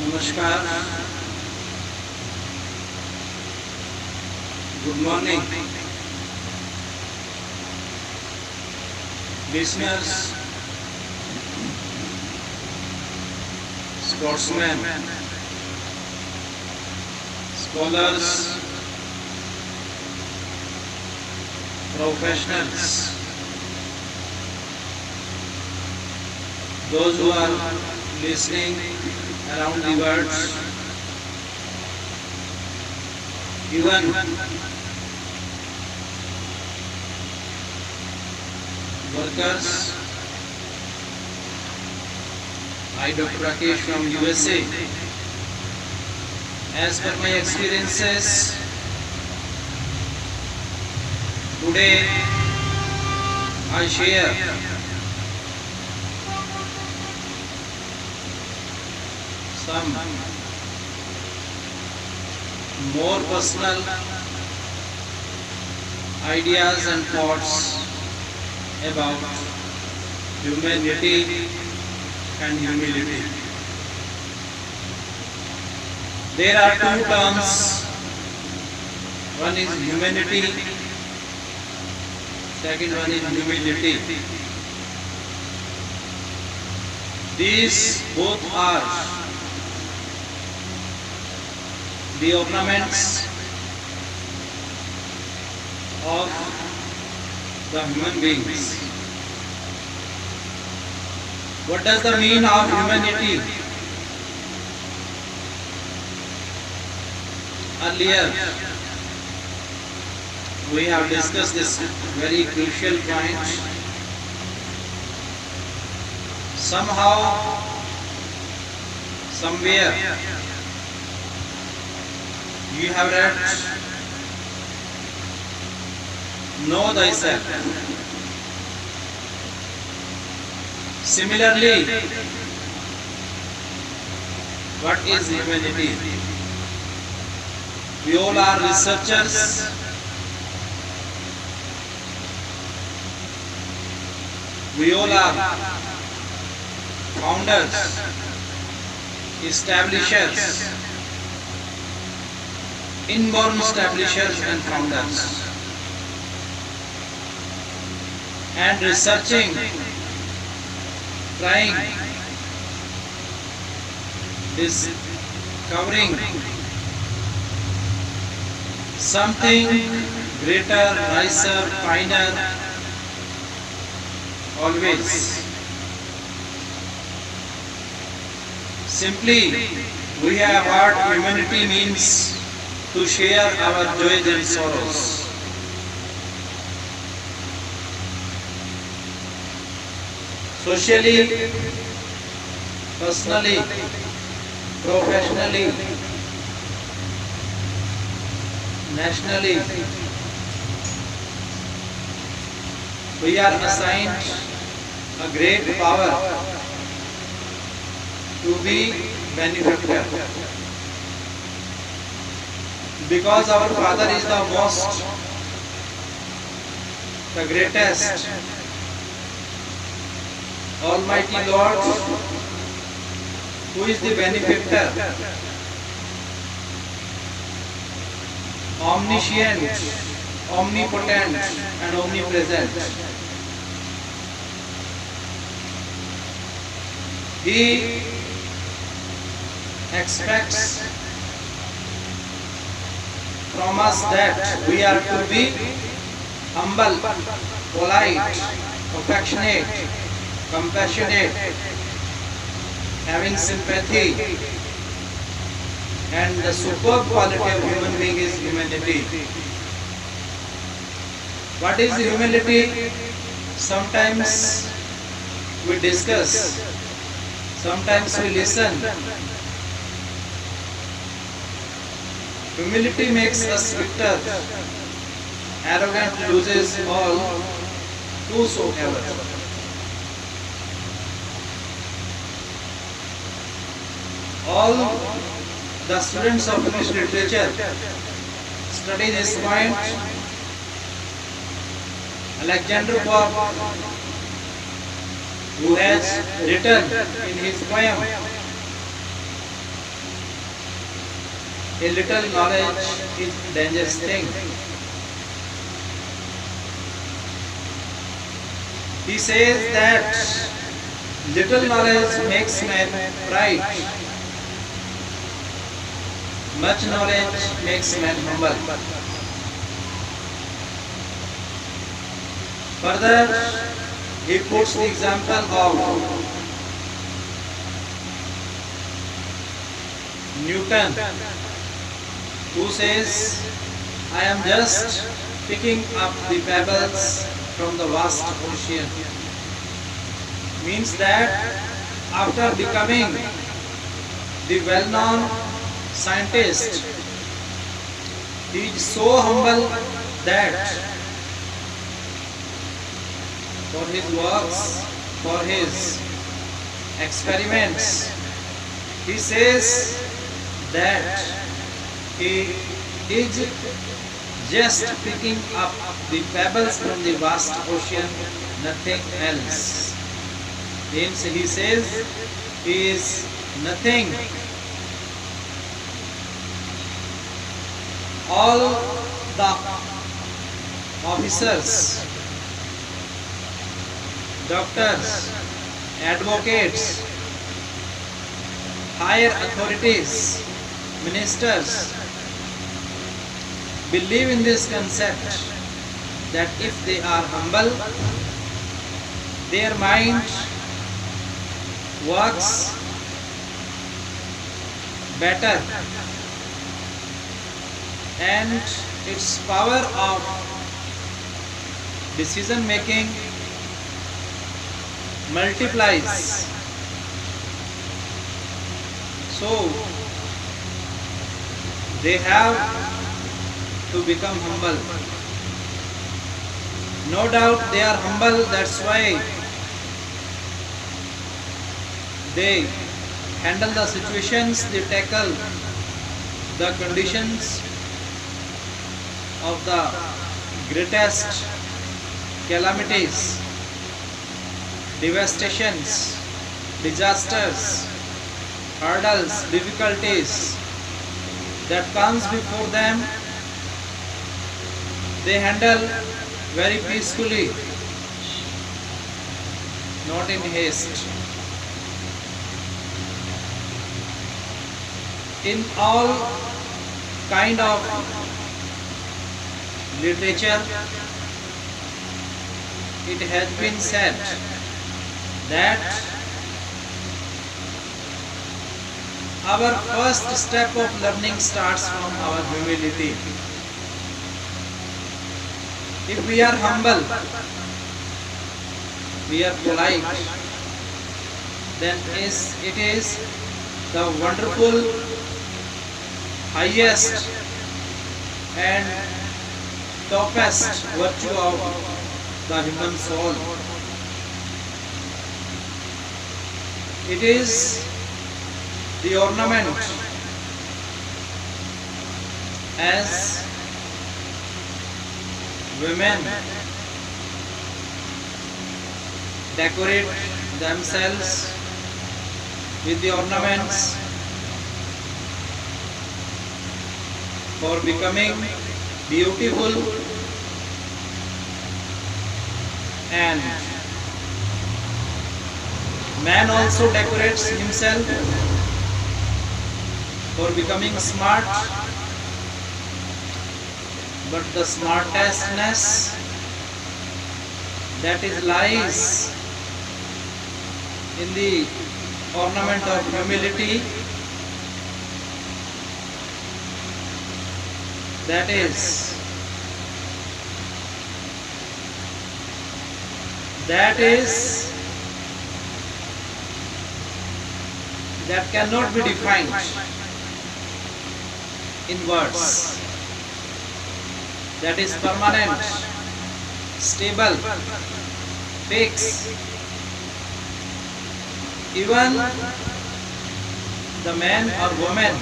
Namaskar, good morning, listeners, sportsmen, scholars, professionals, those who are listening around the world, even workers. I, Dr. Rakesh from USA. As per my experiences, today I share some more personal ideas and thoughts about humanity and humility. There are two terms. One is humanity, second one is humility. These both are the ornaments of the human beings. What does the mean of humanity? Earlier, we have discussed this very crucial point. Somehow, somewhere, you have read, know thyself. Similarly, what is humanity? We all are researchers. We all are founders, establishers, inborn establishers and founders, and researching, trying, discovering something greater, nicer, finer, always. Simply, we have heard humanity means to share our joys and sorrows. Socially, personally, professionally, nationally, we are assigned a great power to be benefactor. Because our Father is the most, the greatest, Almighty Lord, who is the benefactor, omniscient, omnipotent and omnipresent. He expects from us that we are to be humble, polite, affectionate, compassionate, having sympathy, and the superb quality of human being is humanity. What is humility? Sometimes we discuss, sometimes we listen. Humility makes us victor. Arrogance loses all whosoever. All the students of English literature study this point. Alexander Pope, who has written in his poem a little knowledge is a dangerous thing. He says that little knowledge makes man pride, much knowledge makes man humble. Further, he puts the example of Newton, who says, I am just picking up the pebbles from the vast ocean. Means that after becoming the well-known scientist, he is so humble that for his works, for his experiments, he says that he is just picking up the pebbles from the vast ocean, nothing else. Means he says he is nothing. All the officers, doctors, advocates, higher authorities, ministers believe in this concept that if they are humble, their mind works better and its power of decision making multiplies. So they have to become humble. No doubt they are humble, that's why they handle the situations, they tackle the conditions of the greatest calamities, devastations, disasters, hurdles, difficulties that comes before them. They handle very peacefully, not in haste. In all kind of literature, it has been said that our first step of learning starts from our humility. If we are humble, we are polite, then it is the wonderful, highest and topest virtue of the human soul. It is the ornament as women decorate themselves with the ornaments for becoming beautiful, and man also decorates himself for becoming smart, but the smartestness that is lies in the ornament of humility, that cannot be defined in words. That is permanent, stable, fixed. Even the man or woman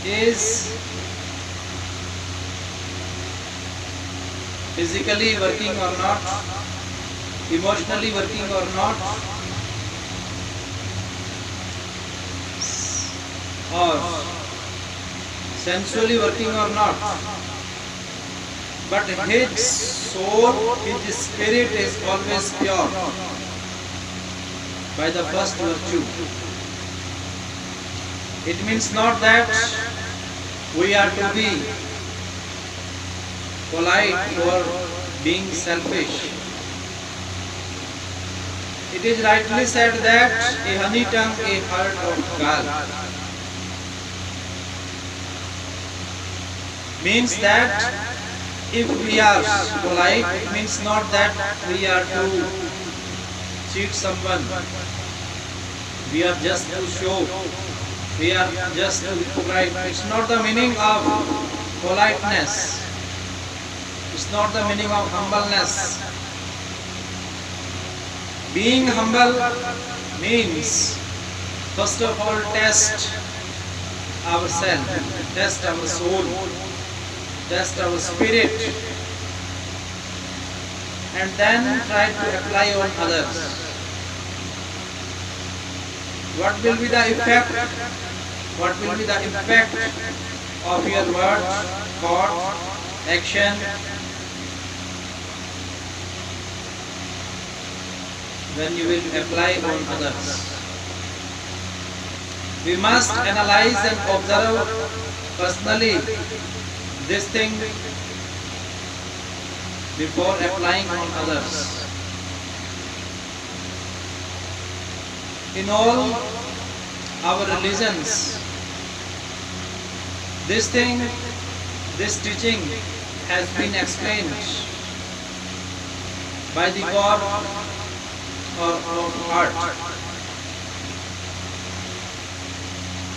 is physically working or not, emotionally working or not, or sensually working or not, but his soul, his spirit is always pure by the first virtue. It means not that we are to be polite or being selfish. It is rightly said that a honey tongue, a heart of gall. Means that if we are polite, it means not that we are to cheat someone. We are just to show. We are just to hypocrite. It's not the meaning of politeness. It's not the meaning of humbleness. Being humble means, first of all, test ourselves, test our soul, test our spirit, and then try to apply on others. What will be the effect? What will be the impact of your word, thought, action? When you will apply on others. We must analyze and observe personally this thing before applying on others. In all our religions, this thing, this teaching has been explained by the God or of heart.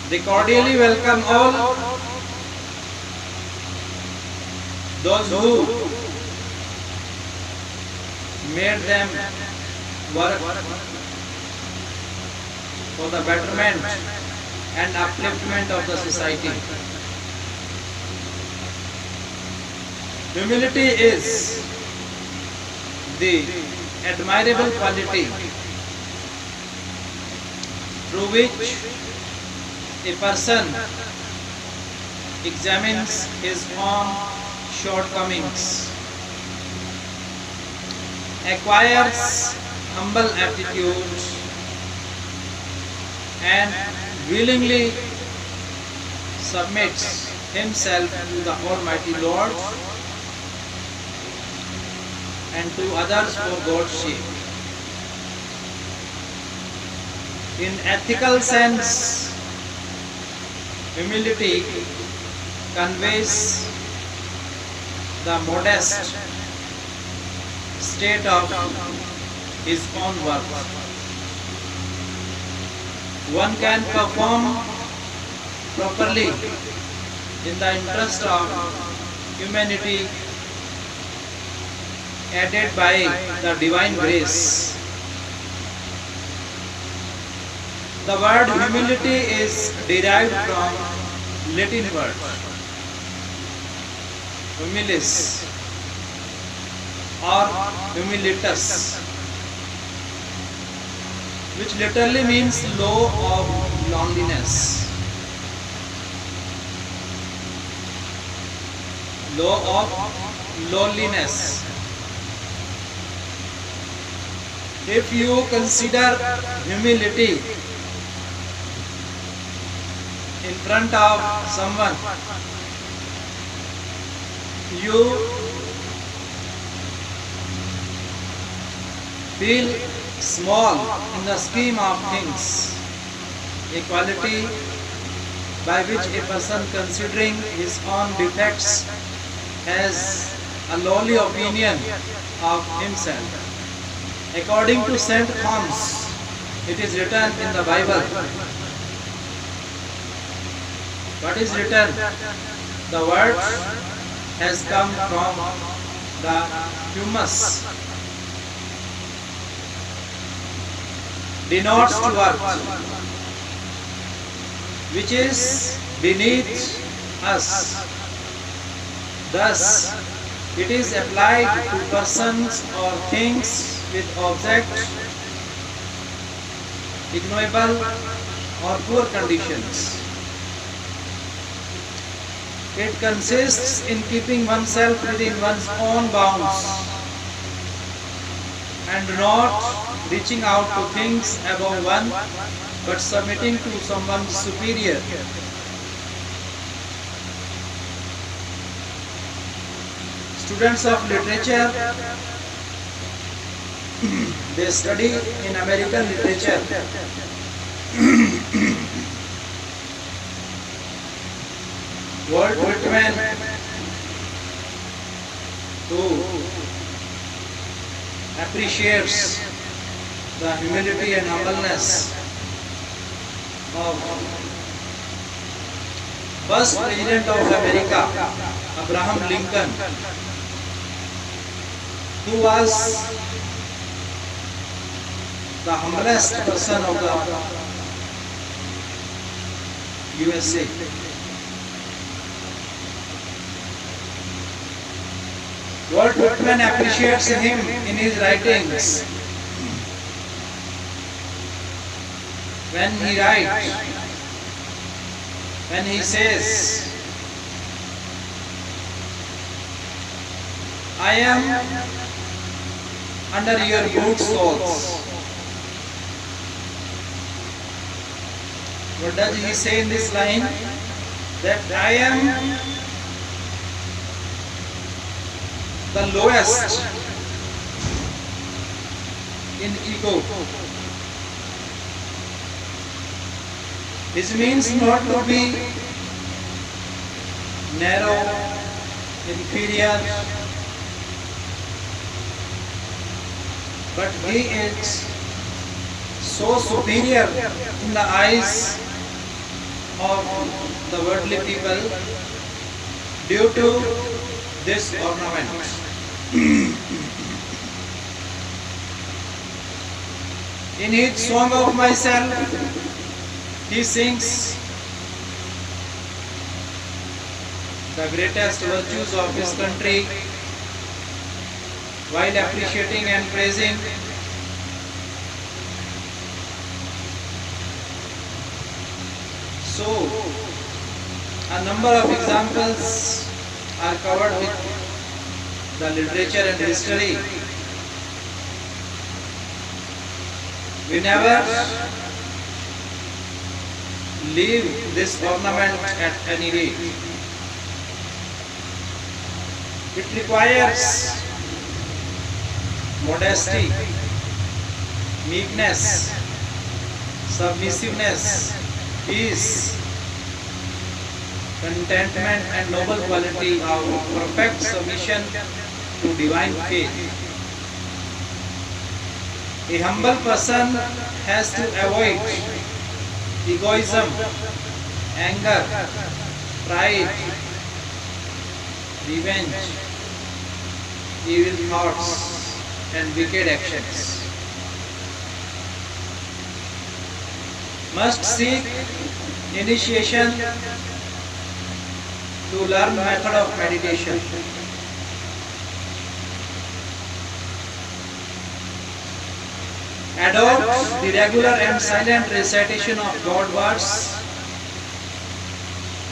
They cordially welcome all those who made them work for the betterment and upliftment of the society. Humility is the admirable quality through which a person examines his own shortcomings, acquires humble attitude, and willingly submits himself to the Almighty Lord and to others for God's sake. In ethical sense, humility conveys the modest state of his own work. One can perform properly in the interest of humanity aided by the divine grace. The word humility is derived from Latin word humilis or humilitas, which literally means low of loneliness. Low of loneliness. If you consider humility in front of someone, you feel small in the scheme of things, a quality by which a person considering his own defects has a lowly opinion of himself. According to Saint Thomas, it is written in the Bible. What is written? The word has come from the humus, denotes to earth, which is beneath us. Thus, it is applied to persons or things with object, ignoble or poor conditions. It consists in keeping oneself within one's own bounds and not reaching out to things above one, but submitting to someone superior. Students of literature, they study in American literature. Walt Whitman, who appreciates the humility and humbleness of first president of America, Abraham Lincoln, who was the humblest person of the USA. Walt Whitman appreciates him in his writings when he writes, when he says, I am under your boot soles. What does he say in this line? That I am the lowest in ego. This means not to be narrow, inferior, but he is so superior in the eyes of the worldly people due to this ornament. In his Song of Myself, he sings the greatest virtues of his country while appreciating and praising so a number of examples are covered with the literature and history. We never leave this ornament at any rate. It requires modesty, meekness, submissiveness, peace, contentment and noble quality of perfect submission to divine faith. A humble person has to avoid egoism, anger, pride, revenge, evil thoughts and wicked actions. Must seek initiation to learn method of meditation. Adopt the regular and silent recitation of God words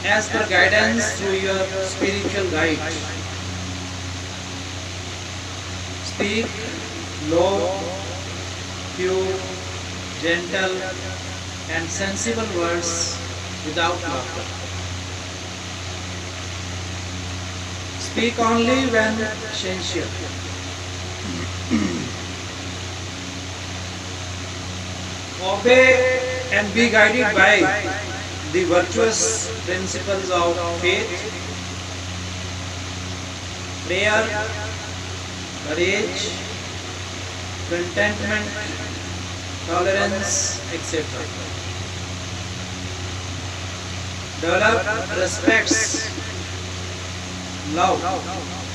as per guidance through your spiritual guide. Speak low, pure, gentle and sensible words without laughter. Speak only when sincere. Obey and be guided by the virtuous principles of faith, prayer, courage, contentment, tolerance, etc. Develop respects, love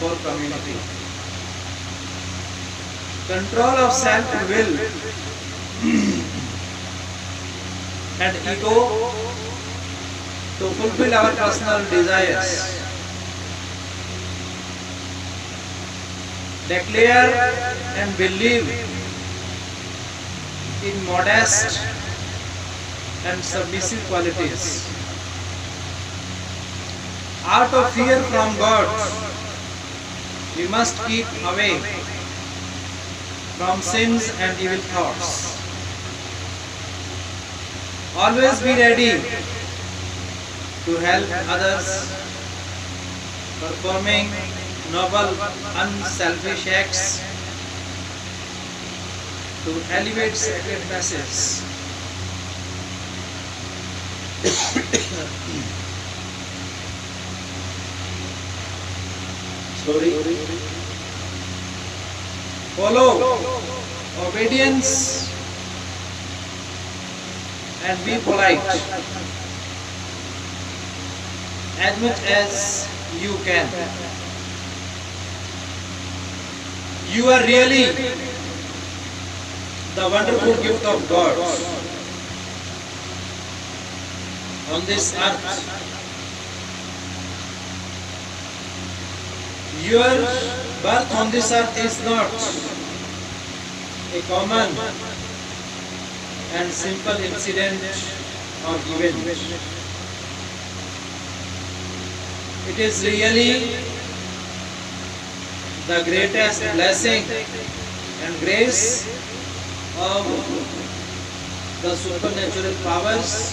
for community. Control of self-will and ego to fulfill our personal desires. Declare and believe in modest and submissive qualities. Out of fear from God, we must keep away from sins and evil thoughts. Always be ready to help others, performing noble, unselfish acts to elevate sacred messages. Follow obedience and be polite as much as you can. You are really the wonderful gift of God on this earth. Your birth on this earth is not a common and simple incident or event. It is really the greatest blessing and grace of the supernatural powers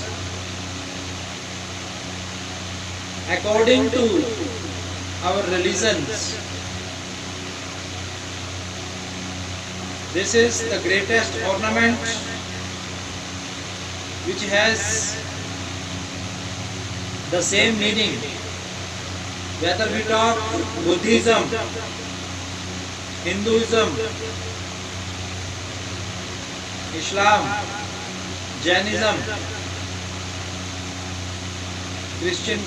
according to our religions. This is the greatest ornament which has the same meaning whether we talk Buddhism, Hinduism, Islam, Jainism, Christian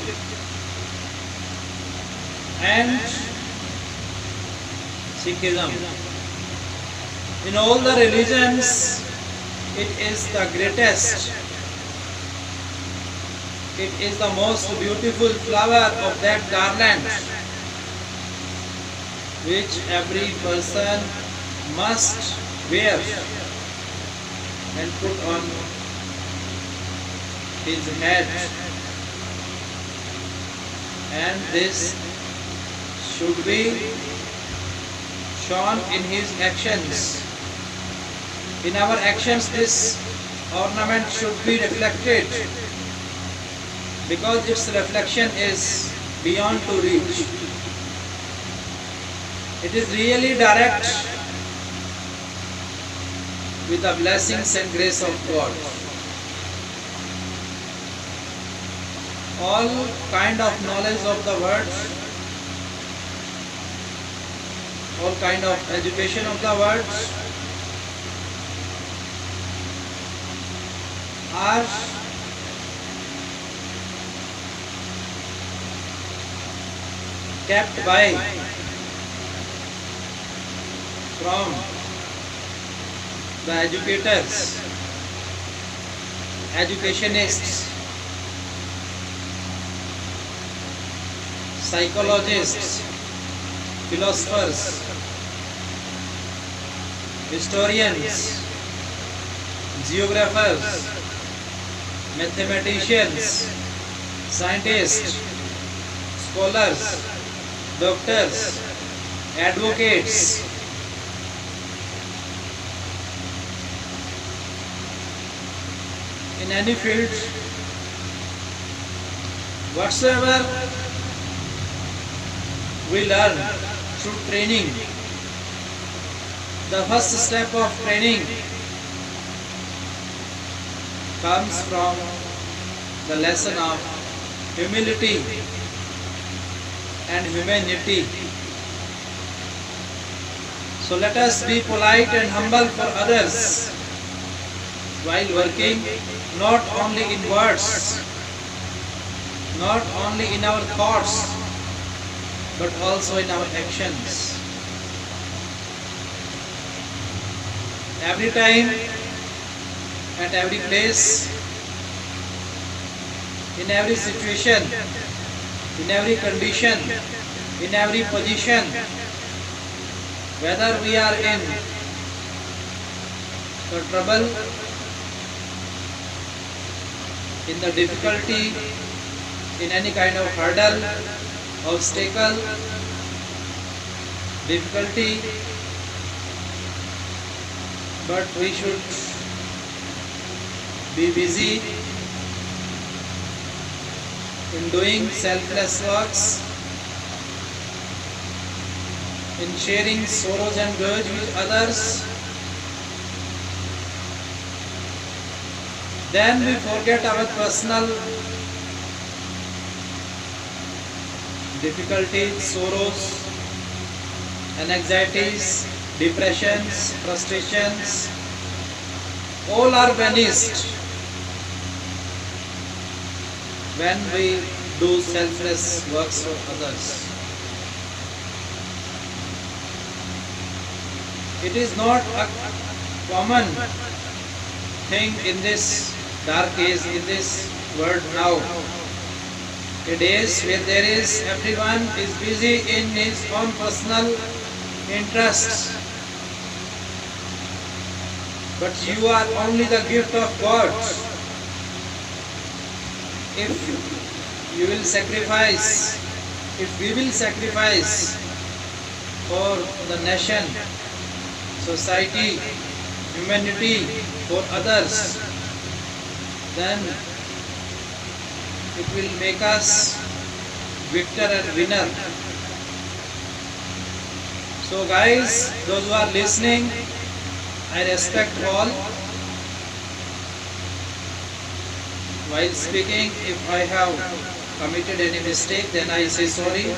and Sikhism. In all the religions, it is the greatest. It is the most beautiful flower of that garland which every person must wear and put on his head. And this should be shown in his actions. In our actions, this ornament should be reflected because its reflection is beyond to reach. It is really direct with the blessings and grace of God. All kind of knowledge of the word, all kind of education of the word are kept by from the educators, educationists, psychologists, philosophers, historians, geographers, mathematicians, scientists, scholars, doctors, advocates, in any field whatsoever we learn through training. The first step of training comes from the lesson of humility and humanity. So let us be polite and humble for others while working, not only in words, not only in our thoughts, but also in our actions. Every time, at every place, in every situation, in every condition, in every position, whether we are in the trouble, in the difficulty, in any kind of hurdle, obstacle, difficulty, but we should be busy in doing selfless works, in sharing sorrows and joys with others. Then we forget our personal difficulties, sorrows, and anxieties, depressions, frustrations, all are vanished when we do selfless works for others. It is not a common thing in this dark age, in this world now. A days where there is everyone is busy in his own personal interests. But you are only the gift of God. If you will sacrifice, if we will sacrifice for the nation, society, humanity, for others, then it will make us victor and winner. So guys, those who are listening, I respect all. While speaking, if I have committed any mistake, then I say sorry.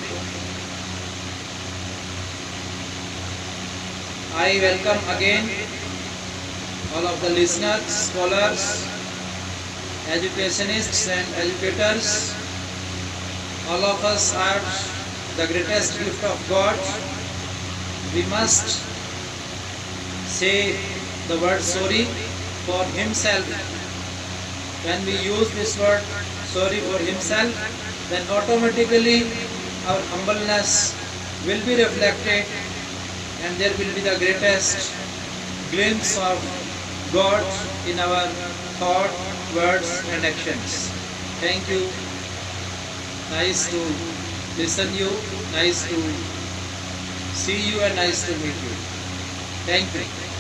I welcome again all of the listeners, scholars, educationists and educators. All of us are the greatest gift of God. We must say the word sorry for himself. When we use this word sorry for himself, then automatically our humbleness will be reflected and there will be the greatest glimpse of God in our thought, words and actions. Thank you. Nice to listen you, nice to see you and nice to meet you. Thank you.